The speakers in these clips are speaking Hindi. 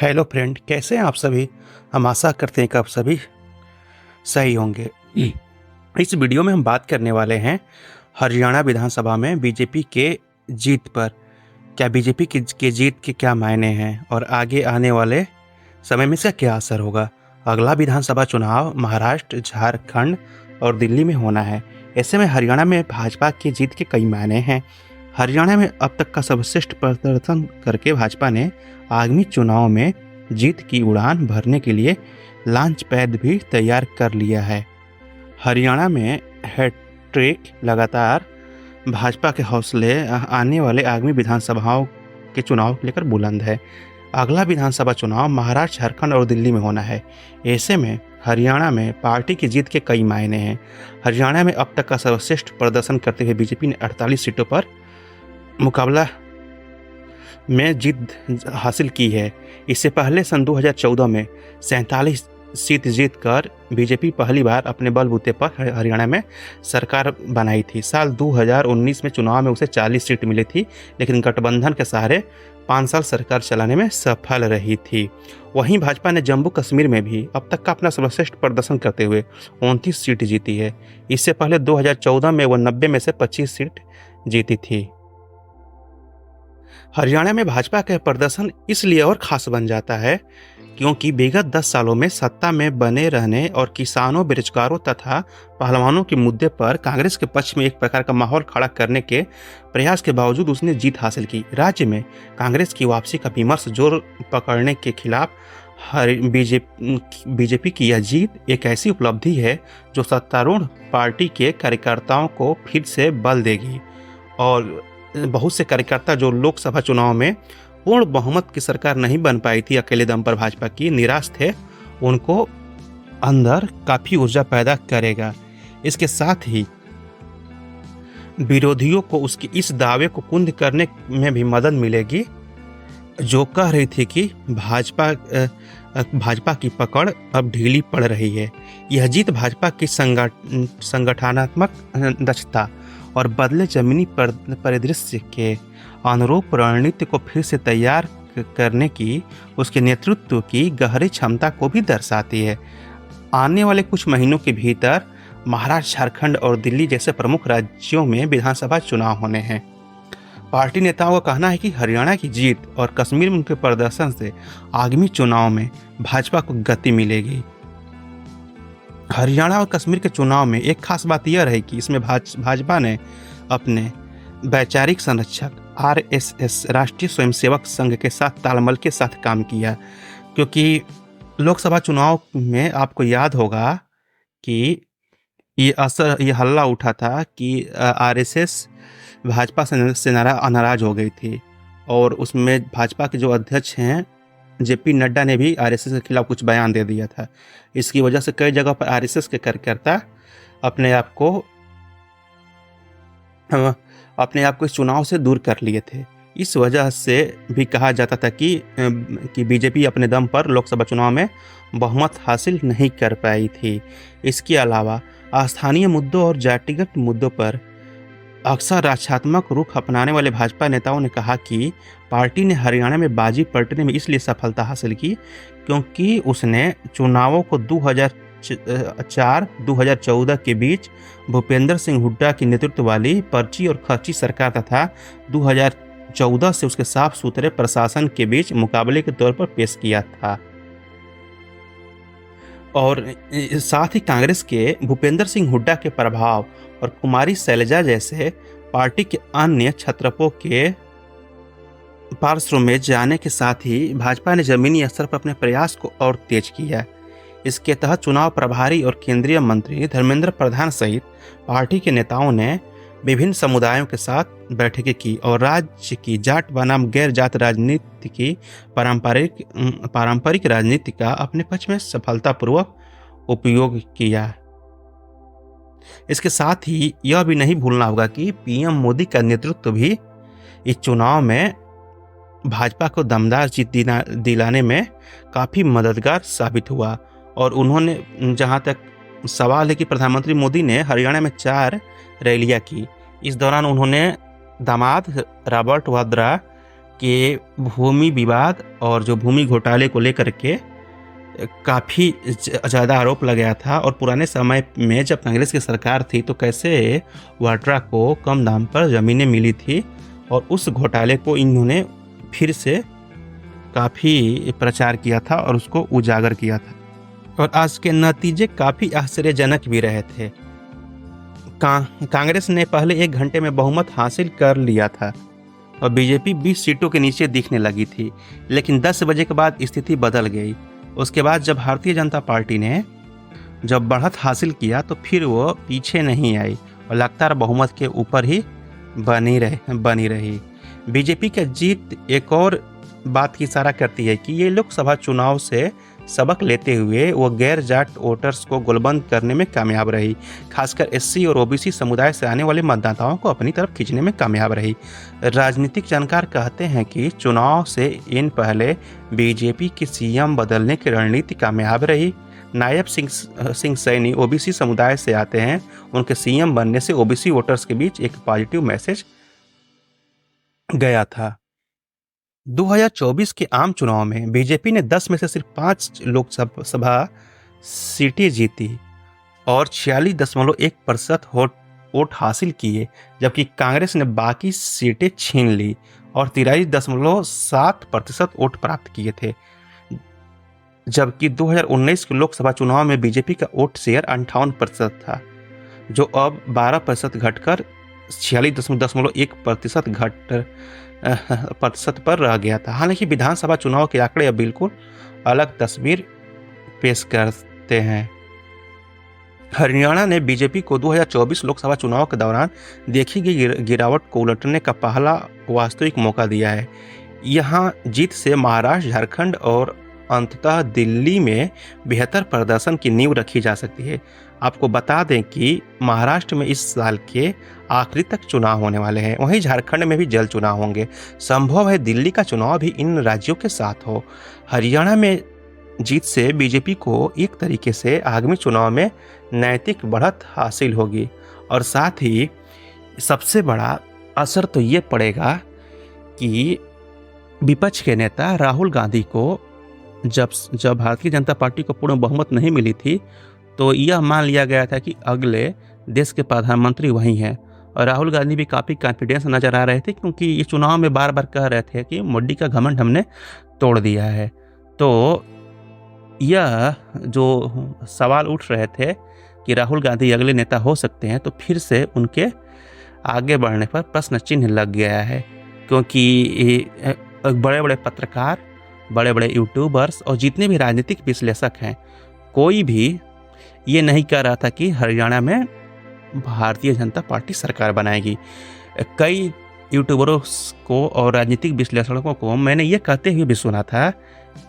हेलो फ्रेंड, कैसे हैं आप सभी। हम आशा करते हैं कि आप सभी सही होंगे। इस वीडियो में हम बात करने वाले हैं हरियाणा विधानसभा में बीजेपी के जीत पर। क्या बीजेपी के जीत के क्या मायने हैं और आगे आने वाले समय में इसका क्या असर होगा। अगला विधानसभा चुनाव महाराष्ट्र, झारखंड और दिल्ली में होना है। ऐसे में हरियाणा में भाजपा की जीत के कई मायने हैं। हरियाणा में अब तक का सर्वश्रेष्ठ प्रदर्शन करके भाजपा ने आगामी चुनाव में जीत की उड़ान भरने के लिए लॉन्च पैड भी तैयार कर लिया है। हरियाणा में हैट्रिक लगातार भाजपा के हौसले आने वाले आगामी विधानसभाओं के चुनाव को लेकर बुलंद है। अगला विधानसभा चुनाव महाराष्ट्र, झारखंड और दिल्ली में होना है। ऐसे में हरियाणा में पार्टी की जीत के कई मायने हैं। हरियाणा में अब तक का सर्वश्रेष्ठ प्रदर्शन करते हुए बीजेपी ने 48 सीटों पर मुकाबला में जीत हासिल की है। इससे पहले सन 2014 में 47 सीट जीतकर बीजेपी पहली बार अपने बलबूते पर हरियाणा में सरकार बनाई थी। साल 2019 में चुनाव में उसे 40 सीट मिली थी, लेकिन गठबंधन के सहारे 5 साल सरकार चलाने में सफल रही थी। वहीं भाजपा ने जम्मू कश्मीर में भी अब तक का अपना सर्वश्रेष्ठ प्रदर्शन करते हुए 29 सीट जीती है। इससे पहले 2014 में वह 90 में से 25 सीट जीती थी। हरियाणा में भाजपा का प्रदर्शन इसलिए और खास बन जाता है क्योंकि विगत 10 सालों में सत्ता में बने रहने और किसानों, बेरोजगारों तथा पहलवानों के मुद्दे पर कांग्रेस के पक्ष में एक प्रकार का माहौल खड़ा करने के प्रयास के बावजूद उसने जीत हासिल की। राज्य में कांग्रेस की वापसी का विमर्श जोर पकड़ने के खिलाफ बीजेपी की यह जीत एक ऐसी उपलब्धि है जो सत्तारूढ़ पार्टी के कार्यकर्ताओं को फिर से बल देगी। और बहुत से कार्यकर्ता जो लोकसभा चुनाव में पूर्ण बहुमत की सरकार नहीं बन पाई थी अकेले दम पर भाजपा की, निराश थे, उनको अंदर काफी ऊर्जा पैदा करेगा। इसके साथ ही विरोधियों को उसकी इस दावे को कुंद करने में भी मदद मिलेगी जो कह रही थी कि भाजपा की पकड़ अब ढीली पड़ रही है। यह जीत भाजपा की संगठनात्मक दक्षता और बदले जमीनी परिदृश्य के अनुरूप रणनीति को फिर से तैयार करने की उसके नेतृत्व की गहरी क्षमता को भी दर्शाती है। आने वाले कुछ महीनों के भीतर महाराष्ट्र, झारखंड और दिल्ली जैसे प्रमुख राज्यों में विधानसभा चुनाव होने हैं। पार्टी नेताओं का कहना है कि हरियाणा की जीत और कश्मीर में उनके प्रदर्शन से आगामी चुनाव में भाजपा को गति मिलेगी। हरियाणा और कश्मीर के चुनाव में एक खास बात यह रही कि इसमें भाजपा ने अपने वैचारिक संरक्षक RSS राष्ट्रीय स्वयंसेवक संघ के साथ तालमेल के साथ काम किया, क्योंकि लोकसभा चुनाव में आपको याद होगा कि ये हल्ला उठा था कि RSS भाजपा से नाराज हो गई थी और उसमें भाजपा के जो अध्यक्ष हैं JP नड्डा ने भी RSS के खिलाफ कुछ बयान दे दिया था। इसकी वजह से कई जगह पर RSS के कार्यकर्ता अपने आप को इस चुनाव से दूर कर लिए थे। इस वजह से भी कहा जाता था कि बीजेपी अपने दम पर लोकसभा चुनाव में बहुमत हासिल नहीं कर पाई थी। इसके अलावा स्थानीय मुद्दों और जातिगत मुद्दों पर अक्सर रक्षात्मक रुख अपनाने वाले भाजपा नेताओं ने कहा कि पार्टी ने हरियाणा में बाजी पलटने में इसलिए सफलता हासिल की क्योंकि उसने चुनावों को 2004-2014 के बीच भूपेंद्र सिंह हुड्डा की नेतृत्व वाली पर्ची और खर्ची सरकार तथा 2014 से उसके साफ सुथरे प्रशासन के बीच मुकाबले के तौर पर पेश किया था। और साथ ही कांग्रेस के भूपेंद्र सिंह हुड्डा के प्रभाव और कुमारी शैलजा जैसे पार्टी के अन्य छत्रपों के पार्श्व में जाने के साथ ही भाजपा ने जमीनी स्तर पर अपने प्रयास को और तेज किया। इसके तहत चुनाव प्रभारी और केंद्रीय मंत्री धर्मेंद्र प्रधान सहित पार्टी के नेताओं ने विभिन्न समुदायों के साथ बैठकें की और राज्य की जाट बनाम गैर जाट राजनीति की पारंपरिक राजनीति का अपने पक्ष में सफलतापूर्वक उपयोग किया। इसके साथ ही यह भी नहीं भूलना होगा कि PM मोदी का नेतृत्व भी इस चुनाव में भाजपा को दमदार जीत दिलाने में काफ़ी मददगार साबित हुआ। और उन्होंने, जहां तक सवाल है कि प्रधानमंत्री मोदी ने हरियाणा में 4 रैलियां की। इस दौरान उन्होंने दामाद रॉबर्ट वाड्रा कि भूमि विवाद और जो भूमि घोटाले को लेकर के काफ़ी ज़्यादा आरोप लगाया था। और पुराने समय में जब कांग्रेस की सरकार थी तो कैसे वाड्रा को कम दाम पर ज़मीनें मिली थी, और उस घोटाले को इन्होंने फिर से काफ़ी प्रचार किया था और उसको उजागर किया था। और आज के नतीजे काफ़ी आश्चर्यजनक भी रहे थे। कांग्रेस ने पहले 1 घंटे में बहुमत हासिल कर लिया था और बीजेपी 20 सीटों के नीचे दिखने लगी थी, लेकिन 10 बजे के बाद स्थिति बदल गई। उसके बाद जब भारतीय जनता पार्टी ने जब बढ़त हासिल किया तो फिर वो पीछे नहीं आई और लगातार बहुमत के ऊपर ही बनी रही। बीजेपी की जीत एक और बात की इशारा करती है कि ये लोकसभा चुनाव से सबक लेते हुए वो गैर जाट वोटर्स को गोलबंद करने में कामयाब रही, खासकर एससी और ओबीसी समुदाय से आने वाले मतदाताओं को अपनी तरफ खींचने में कामयाब रही। राजनीतिक जानकार कहते हैं कि चुनाव से इन पहले बीजेपी की सीएम बदलने की रणनीति कामयाब रही। नायब सिंह सैनी ओबीसी समुदाय से आते हैं, उनके सीएम बनने से ओबीसी वोटर्स के बीच एक पॉजिटिव मैसेज गया था। 2024 के आम चुनाव में बीजेपी ने 10 में से सिर्फ 5 लोकसभा सीटें जीती और 46.1% वोट हासिल किए, जबकि कांग्रेस ने बाकी सीटें छीन ली और 43.7% वोट प्राप्त किए थे। जबकि 2019 के लोकसभा चुनाव में बीजेपी का वोट शेयर 58% था, जो अब 12% घटकर 46.1% पर रह गया था। हालांकि विधानसभा चुनाव के आंकड़े अब बिल्कुल अलग तस्वीर पेश करते हैं। हरियाणा ने बीजेपी को 2024 लोकसभा चुनाव के दौरान देखी गई गिरावट को उलटने का पहला वास्तविक मौका दिया है। यहां जीत से महाराष्ट्र, झारखंड और अंततः दिल्ली में बेहतर प्रदर्शन की नींव रखी जा सकती है। आपको बता दें कि महाराष्ट्र में इस साल के आखिरी तक चुनाव होने वाले हैं, वहीं झारखंड में भी जल्द चुनाव होंगे। संभव है दिल्ली का चुनाव भी इन राज्यों के साथ हो। हरियाणा में जीत से बीजेपी को एक तरीके से आगामी चुनाव में नैतिक बढ़त हासिल होगी और साथ ही सबसे बड़ा असर तो ये पड़ेगा कि विपक्ष के नेता राहुल गांधी को जब भारतीय जनता पार्टी को पूर्ण बहुमत नहीं मिली थी तो यह मान लिया गया था कि अगले देश के प्रधानमंत्री वही हैं। और राहुल गांधी भी काफ़ी कॉन्फिडेंस नज़र आ रहे थे, क्योंकि ये चुनाव में बार बार कह रहे थे कि मोदी का घमंड हमने तोड़ दिया है। तो यह जो सवाल उठ रहे थे कि राहुल गांधी अगले नेता हो सकते हैं, तो फिर से उनके आगे बढ़ने पर प्रश्न चिन्ह लग गया है, क्योंकि बड़े बड़े पत्रकार, बड़े बड़े यूट्यूबर्स और जितने भी राजनीतिक विश्लेषक हैं, कोई भी ये नहीं कह रहा था कि हरियाणा में भारतीय जनता पार्टी सरकार बनाएगी। कई यूट्यूबरों को और राजनीतिक विश्लेषकों को मैंने ये कहते हुए भी सुना था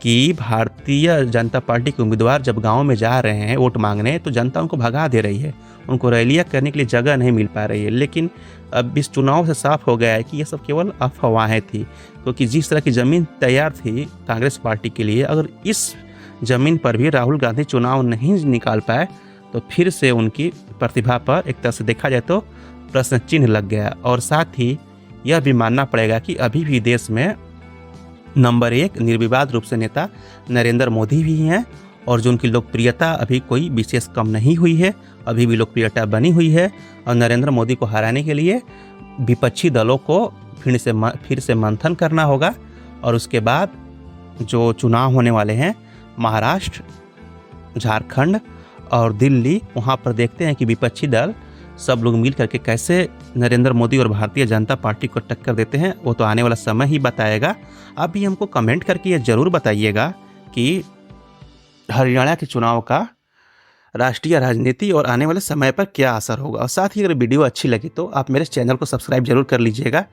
कि भारतीय जनता पार्टी के उम्मीदवार जब गांव में जा रहे हैं वोट मांगने, तो जनता उनको भगा दे रही है, उनको रैलियां करने के लिए जगह नहीं मिल पा रही है। लेकिन अब इस चुनाव से साफ हो गया है कि ये सब केवल अफवाहें थी, क्योंकि जिस तरह की ज़मीन तैयार थी कांग्रेस पार्टी के लिए, अगर इस ज़मीन पर भी राहुल गांधी चुनाव नहीं निकाल पाए तो फिर से उनकी प्रतिभा पर एक तरह से देखा जाए तो प्रश्न चिन्ह लग गया। और साथ ही यह भी मानना पड़ेगा कि अभी भी देश में नंबर 1 निर्विवाद रूप से नेता नरेंद्र मोदी भी हैं, और जो उनकी लोकप्रियता अभी कोई विशेष कम नहीं हुई है, अभी भी लोकप्रियता बनी हुई है। और नरेंद्र मोदी को हराने के लिए विपक्षी दलों को फिर से मंथन करना होगा। और उसके बाद जो चुनाव होने वाले हैं महाराष्ट्र, झारखंड और दिल्ली, वहाँ पर देखते हैं कि विपक्षी दल सब लोग मिल करके कैसे नरेंद्र मोदी और भारतीय जनता पार्टी को टक्कर देते हैं। वो तो आने वाला समय ही बताएगा। आप भी हमको कमेंट करके ये ज़रूर बताइएगा कि हरियाणा के चुनाव का राष्ट्रीय राजनीति और आने वाले समय पर क्या असर होगा। और साथ ही अगर वीडियो अच्छी लगी तो आप मेरे चैनल को सब्सक्राइब जरूर कर लीजिएगा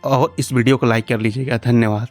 और इस वीडियो को लाइक कर लीजिएगा। धन्यवाद।